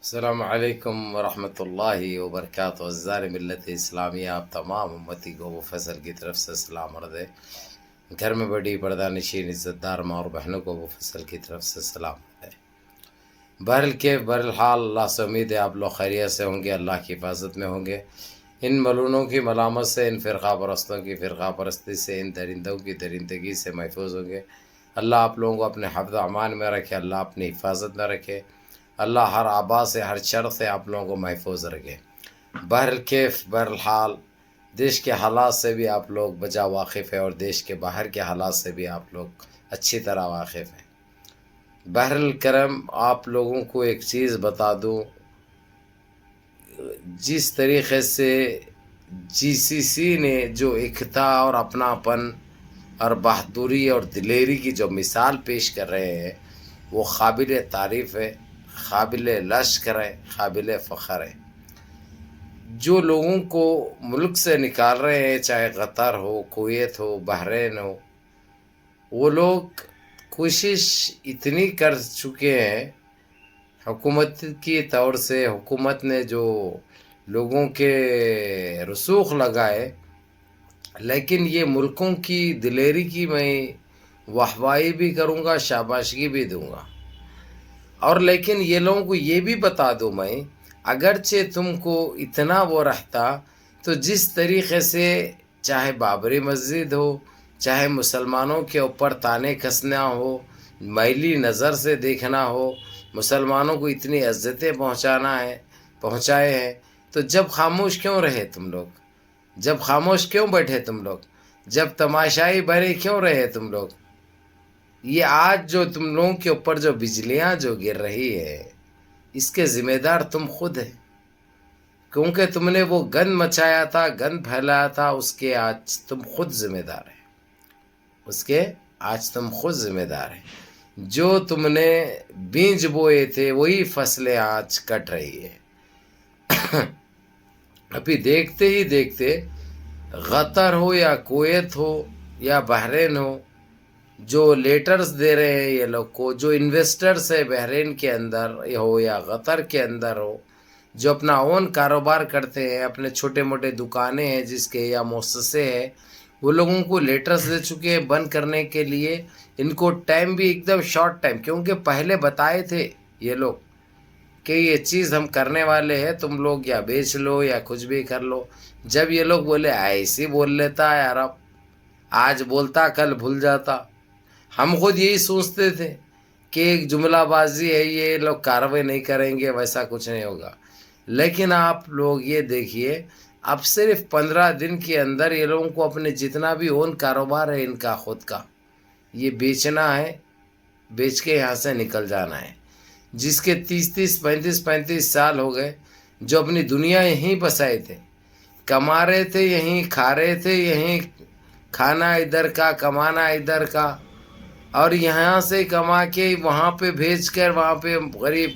السلام علیکم ورحمۃ اللہ وبرکاتہ۔ عزار ملت اسلامیہ، آپ تمام امتی کو ابو فضل کی طرف سے سلام عرض ہے۔ گھر میں بڑی پردہ نشین عزت دار ماں اور بہنوں کو ابو فضل کی طرف سے سلام ہے۔ بہرحال اللہ سے امید ہے آپ لوگ خیریت سے ہوں گے، اللہ کی حفاظت میں ہوں گے، ان ملونوں کی ملامت سے، ان فرقہ پرستوں کی فرقہ پرستی سے، ان درندوں کی درندگی سے محفوظ ہوں گے۔ اللہ آپ لوگوں کو اپنے حفظ امان میں رکھے، اللہ اپنی حفاظت میں رکھے، اللہ ہر آبا سے، ہر شر سے آپ لوگوں کو محفوظ رکھے۔ بہرحال دیش کے حالات سے بھی آپ لوگ بجا واقف ہیں، اور دیش کے باہر کے حالات سے بھی آپ لوگ اچھی طرح واقف ہیں۔ بہرالکرم آپ لوگوں کو ایک چیز بتا دوں، جس طریقے سے جی سی سی نے جو ایکتا اور اپناپن اور بہادری اور دلیری کی جو مثال پیش کر رہے ہیں، وہ قابل تعریف ہے، قابل لشکر ہے، قابل فخر ہے۔ جو لوگوں کو ملک سے نکال رہے ہیں، چاہے قطر ہو، کویت ہو، بحرین ہو، وہ لوگ کوشش اتنی کر چکے ہیں حکومت کی طور سے، حکومت نے جو لوگوں کے رسوخ لگائے، لیکن یہ ملکوں کی دلیری کی میں واہوائی بھی کروں گا، شاباشی بھی دوں گا۔ اور لیکن یہ لوگوں کو یہ بھی بتا دوں میں، اگرچہ تم کو اتنا وہ رہتا تو جس طریقے سے چاہے بابری مسجد ہو، چاہے مسلمانوں کے اوپر تانے کسنا ہو، میلی نظر سے دیکھنا ہو، مسلمانوں کو اتنی عزتیں پہنچائے ہیں، تو جب خاموش کیوں رہے تم لوگ؟ جب خاموش کیوں بیٹھے تم لوگ؟ جب تماشائی بنے کیوں رہے تم لوگ؟ یہ آج جو تم لوگوں کے اوپر جو بجلیاں جو گر رہی ہے، اس کے ذمہ دار تم خود ہیں، کیونکہ تم نے وہ گند مچایا تھا، گند پھیلایا تھا، اس کے آج تم خود ذمہ دار ہیں، اس کے آج تم خود ذمہ دار ہیں۔ جو تم نے بیج بوئے تھے وہی فصلیں آج کٹ رہی ہے۔ ابھی دیکھتے ہی دیکھتے قطر ہو یا کویت ہو یا بحرین ہو، جو لیٹرز دے رہے ہیں یہ لوگ کو، جو انویسٹرز ہے بحرین کے اندر ہو یا قطر کے اندر ہو، جو اپنا اون کاروبار کرتے ہیں، اپنے چھوٹے موٹے دکانیں ہیں جس کے یا مؤسسے ہیں، وہ لوگوں کو لیٹرز دے چکے ہیں بند کرنے کے لیے۔ ان کو ٹائم بھی ایک دم شارٹ ٹائم، کیونکہ پہلے بتائے تھے یہ لوگ کہ یہ چیز ہم کرنے والے ہیں، تم لوگ یا بیچ لو یا کچھ بھی کر لو۔ جب یہ لوگ بولے، ایسے بول لیتا ہے عرب، آج بولتا کل بھول جاتا۔ ہم خود یہی سوچتے تھے کہ ایک جملہ بازی ہے، یہ لوگ کارروائی نہیں کریں گے، ویسا کچھ نہیں ہوگا۔ لیکن آپ لوگ یہ دیکھیے، اب صرف 15 دن کے اندر یہ لوگوں کو اپنے جتنا بھی اون کاروبار ہے ان کا خود کا، یہ بیچنا ہے، بیچ کے یہاں سے نکل جانا ہے۔ جس کے 30 35 سال ہو گئے، جو اپنی دنیا یہیں بسائے تھے، کما رہے تھے یہیں، کھا رہے تھے یہیں، کھانا ادھر کا، کمانا ادھر کا، اور یہاں سے کما کے وہاں پہ بھیج کر وہاں پہ غریب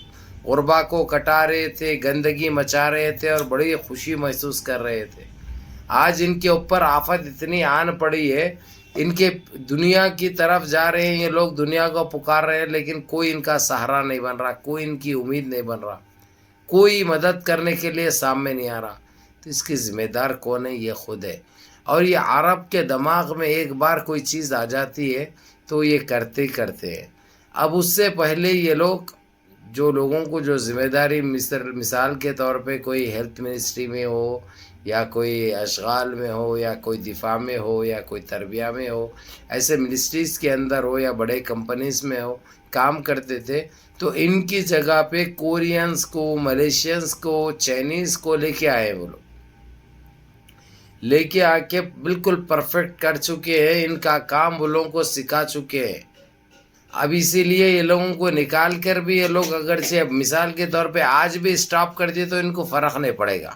غربا کو کٹا رہے تھے، گندگی مچا رہے تھے اور بڑی خوشی محسوس کر رہے تھے۔ آج ان کے اوپر آفت اتنی آن پڑی ہے، ان کے دنیا کی طرف جا رہے ہیں، یہ لوگ دنیا کو پکار رہے ہیں، لیکن کوئی ان کا سہارا نہیں بن رہا، کوئی ان کی امید نہیں بن رہا، کوئی مدد کرنے کے لیے سامنے نہیں آ رہا۔ تو اس کی ذمہ دار کون ہے؟ یہ خود ہے۔ اور یہ عرب کے دماغ میں ایک بار کوئی چیز آ جاتی ہے تو یہ کرتے ہیں۔ اب اس سے پہلے یہ لوگ جو لوگوں کو جو ذمہ داری مثال کے طور پہ کوئی ہیلتھ منسٹری میں ہو یا کوئی اشغال میں ہو یا کوئی دفاع میں ہو یا کوئی تربیہ میں ہو، ایسے منسٹریز کے اندر ہو یا بڑے کمپنیز میں ہو کام کرتے تھے، تو ان کی جگہ پہ کورینز کو، ملیشینز کو، چائنیز کو لے کے آئے، وہ لوگ لے کے آ کے بالکل پرفیکٹ کر چکے ہیں، ان کا کام وہ لوگوں کو سکھا چکے ہیں۔ اب اسی لیے یہ لوگوں کو نکال کر بھی یہ لوگ اگرچہ مثال کے طور پہ آج بھی اسٹاپ کر دیے تو ان کو فرق نہیں پڑے گا،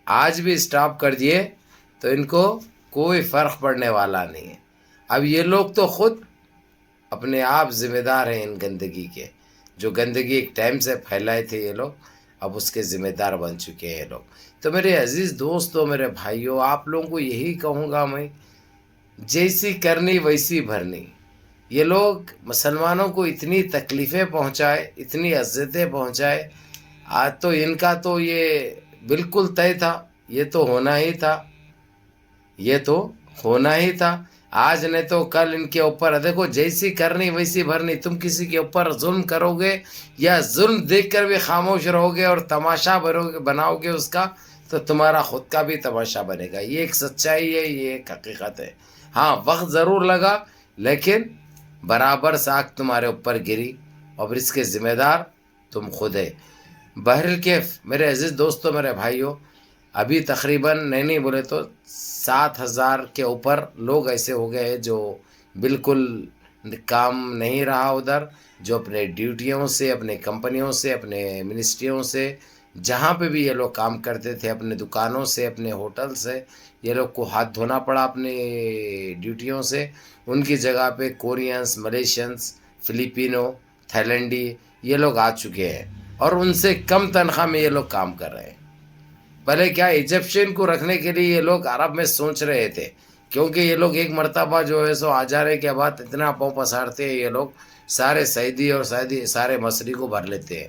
آج بھی اسٹاپ کر دیے تو ان کو کوئی فرق پڑنے والا نہیں ہے۔ اب یہ لوگ تو خود اپنے آپ ذمہ دار ہیں ان گندگی کے، جو گندگی ایک ٹائم سے پھیلائے تھے یہ لوگ، اب اس کے ذمہ دار بن چکے ہیں یہ لوگ۔ تو میرے عزیز دوستو، میرے بھائیوں، آپ لوگوں کو یہی کہوں گا میں، جیسی کرنی ویسی بھرنی۔ یہ لوگ مسلمانوں کو اتنی تکلیفیں پہنچائے، اتنی عزتیں پہنچائے، آج تو ان کا تو یہ بالکل طے تھا، یہ تو ہونا ہی تھا، یہ تو ہونا ہی تھا۔ آج نہیں تو کل ان کے اوپر دیکھو، جیسی کرنی ویسی بھرنی۔ تم کسی کے اوپر ظلم کرو گے یا ظلم دیکھ کر بھی خاموش رہو گے اور تماشا بناؤ گے اس کا، تو تمہارا خود کا بھی تماشا بنے گا۔ یہ ایک سچائی ہے، یہ ایک حقیقت ہے۔ ہاں وقت ضرور لگا، لیکن برابر ساکھ تمہارے اوپر گری، اور اس کے ذمہ دار تم خود ہے۔ بہرکیف میرے عزیز دوستوں، میرے بھائیوں، ابھی تقریباً نہیں بولے تو 7,000 کے اوپر لوگ ایسے ہو گئے جو بالکل کام نہیں رہا ادھر، جو اپنے ڈیوٹیوں سے، اپنے کمپنیوں سے، اپنے منسٹریوں سے، جہاں پہ بھی یہ لوگ کام کرتے تھے، اپنے دکانوں سے، اپنے ہوٹل سے، یہ لوگ کو ہاتھ دھونا پڑا اپنے ڈیوٹیوں سے۔ ان کی جگہ پہ کورینس، ملیشینس، فلیپینو، تھائیلینڈی یہ لوگ آ چکے ہیں، اور ان سے کم تنخواہ میں یہ لوگ کام کر رہے ہیں۔ پہلے کیا ایجپشین کو رکھنے کے لیے یہ لوگ عرب میں سوچ رہے تھے، کیونکہ یہ لوگ ایک مرتبہ جو ہے سو آ جانے کے بعد اتنا پاؤں پسارتے ہیں، یہ لوگ سارے سعودی اور سارے مصری کو بھر لیتے ہیں۔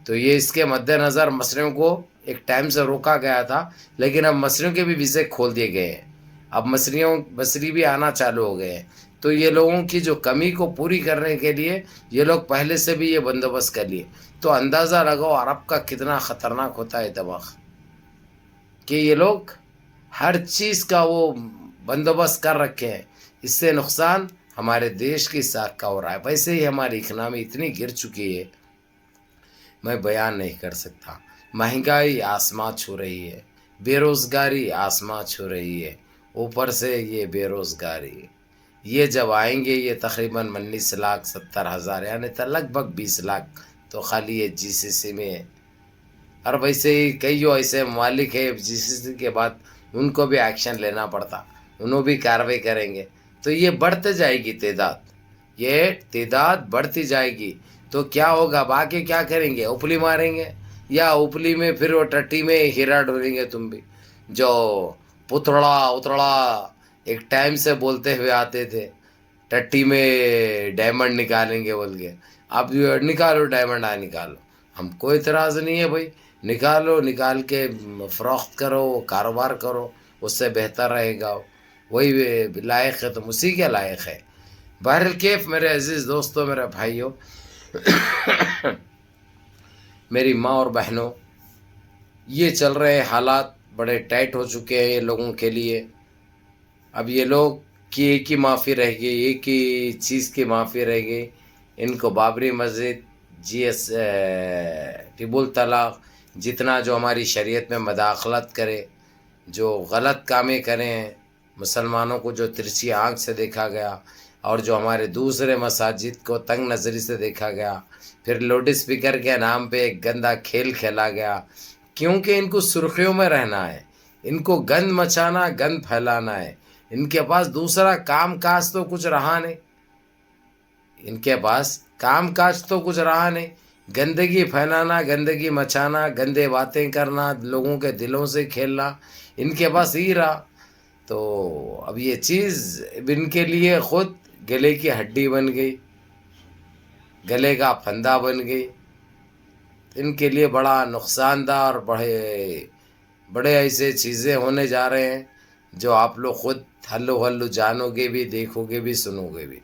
تو یہ اس کے مد نظر مصریوں کو ایک ٹائم سے روکا گیا تھا، لیکن اب مصریوں کے بھی ویزے کھول دیے گئے ہیں، اب مصری بھی آنا چالو ہو گئے ہیں۔ تو یہ لوگوں کی جو کمی کو پوری کرنے کے لیے یہ لوگ پہلے سے بھی یہ بندوبست کر لیے۔ تو اندازہ لگاؤ عرب کا کتنا خطرناک ہوتا ہے دماغ، کہ یہ لوگ ہر چیز کا وہ بندوبست کر رکھے ہیں۔ اس سے نقصان ہمارے دیش کی ساکھ کا ہو رہا ہے۔ ویسے ہی ہماری اکنامی اتنی گر چکی ہے، میں بیان نہیں کر سکتا۔ مہنگائی آسمان چھو رہی ہے، بے روزگاری آسمان چھو رہی ہے، اوپر سے یہ بے روزگاری، یہ جب آئیں گے یہ تقریباً 19,70,000 یعنی لگ بھگ 20 لاکھ تو خالی یہ جی سی سی میں ہے۔ اور ویسے ہی کئی جو ایسے ممالک ہے جی سی سی کے بعد ان کو بھی ایکشن لینا پڑتا، انہوں بھی کارروائی کریں گے، تو یہ بڑھتے جائے گی تعداد، یہ تعداد بڑھتی جائے گی۔ تو کیا ہوگا، باقی کیا کریں گے، اوپلی ماریں گے، یا اوپلی میں پھر وہ ٹٹی میں ہیرا ڈھونیں گے تم بھی، جو پتڑا اتڑا ایک ٹائم سے بولتے ہوئے آتے تھے، ٹٹی میں ڈائمنڈ نکالیں گے بول کے۔ اب نکالو ڈائمنڈ، نکالو، ہم کوئی اعتراض نہیں ہے بھائی، نکالو، نکال کے فروخت کرو، کاروبار کرو، اس سے بہتر رہے گا، وہی لائق ہے تو اسی کے لائق ہے۔ بہرکیف میرے عزیز دوستوں، میرے بھائیوں، میری ماں اور بہنوں، یہ چل رہے حالات بڑے ٹائٹ ہو چکے ہیں یہ لوگوں کے لیے۔ اب یہ لوگ کی ایک ہی معافی رہ گئی، ایک ہی چیز کی معافی رہ گئی، ان کو بابری مسجد، ٹیبو الطلاق، جتنا جو ہماری شریعت میں مداخلت کرے، جو غلط کامیں کریں، مسلمانوں کو جو ترچھی آنکھ سے دیکھا گیا، اور جو ہمارے دوسرے مساجد کو تنگ نظری سے دیکھا گیا، پھر لاؤڈ اسپیکر کے نام پہ ایک گندا کھیل کھیلا گیا، کیونکہ ان کو سرخیوں میں رہنا ہے، ان کو گند مچانا، گند پھیلانا ہے، ان کے پاس دوسرا کام کاج تو کچھ رہا نہیں، ان کے پاس کام کاج تو کچھ رہا نہیں، گندگی پھیلانا، گندگی مچانا، گندے باتیں کرنا، لوگوں کے دلوں سے کھیلنا، ان کے پاس ہی رہا۔ تو اب یہ چیز ان کے لیے خود گلے کی ہڈی بن گئی، گلے کا پھندا بن گئی، ان کے لیے بڑا نقصان دہ، اور بڑے ایسے چیزیں ہونے جا رہے ہیں جو آپ لوگ خود ہلو جانو گے بھی، دیکھو گے بھی، سنو گے بھی۔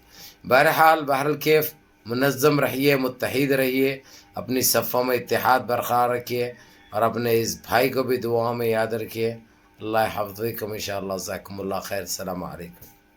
بہرکیف منظم رہیے، متحد رہیے، اپنی صفوں میں اتحاد برقرار رکھیے، اور اپنے اس بھائی کو بھی دعاؤں میں یاد رکھیے۔ اللہ حافظکم انشاءاللہ، جزاکم اللہ خیر، السلام علیکم۔